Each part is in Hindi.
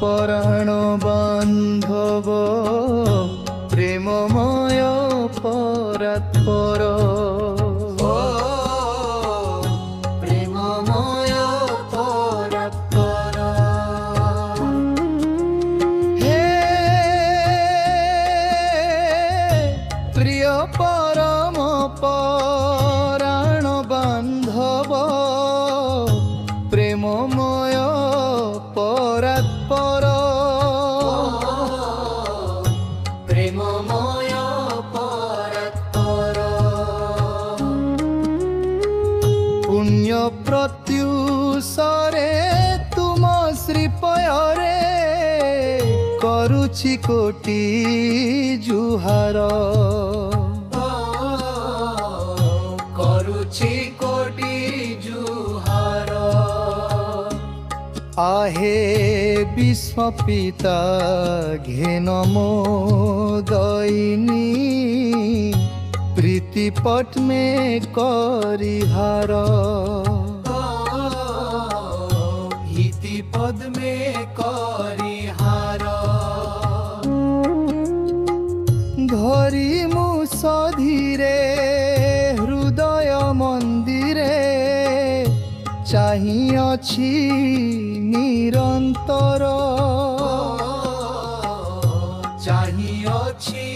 পরাণ বান্ধব প্রেমময় পরাৎপর প্রেমময় পরাৎপর হে প্রিয় পরম পরাণ বান্ধব প্রেমময় পরাৎপর প্রেমময় পরাৎপর পুণ্য প্রত্যুষরে তুম শ্রীপୟରେ କରୁଛି କୋଟି ଜୁହାର କରୁଛି କୋଟି ଜୁହାର आहे विश्व पिता घेन मो दयिनी प्रीति पट में करिहार हिति पद में करिहार धरी मु सधीरे हृदय मंदिरे चाही अछि निरंतर चाही अछि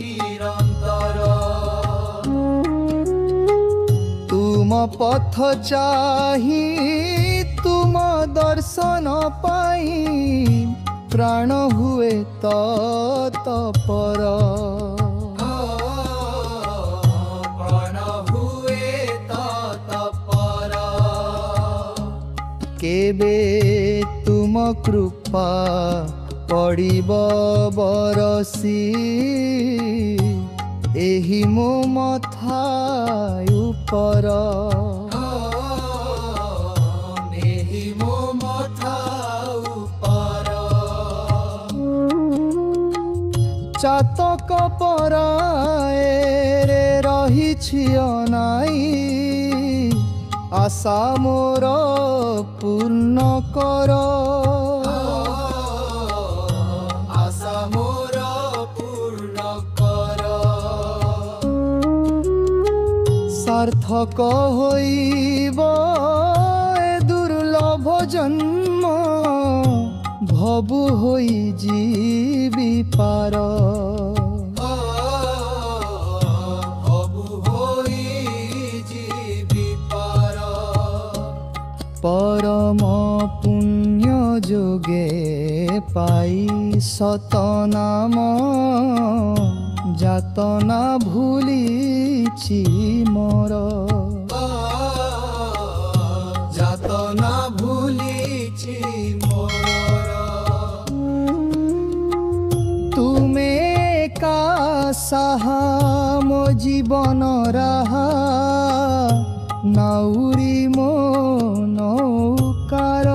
निरंतर तुम पथ चाही तुम दर्शन पाई प्राण हुए तत्पर केबे तुम कृपा पड़िब बरसी एही मो मथा उपर एही मो मथा उपर चातक पराए रे रहिछि अनाई आशा मोर पूर्ण कर आशा मोर पूर्ण कर सार्थक होइब ए दुर्लभ जन्म भवु होई जीवी पार परम पुण्य जोगे पाई सतनाम जातना भूलिछि मोर जातना भूलिछि मोर तुमे का साहा मो जीवन राहा नाउरी मो नौकार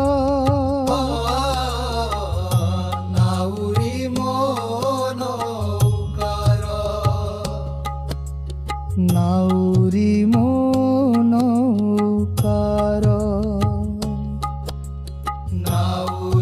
नाउरी मो नौकार नाउरी मो नौकार नाउरी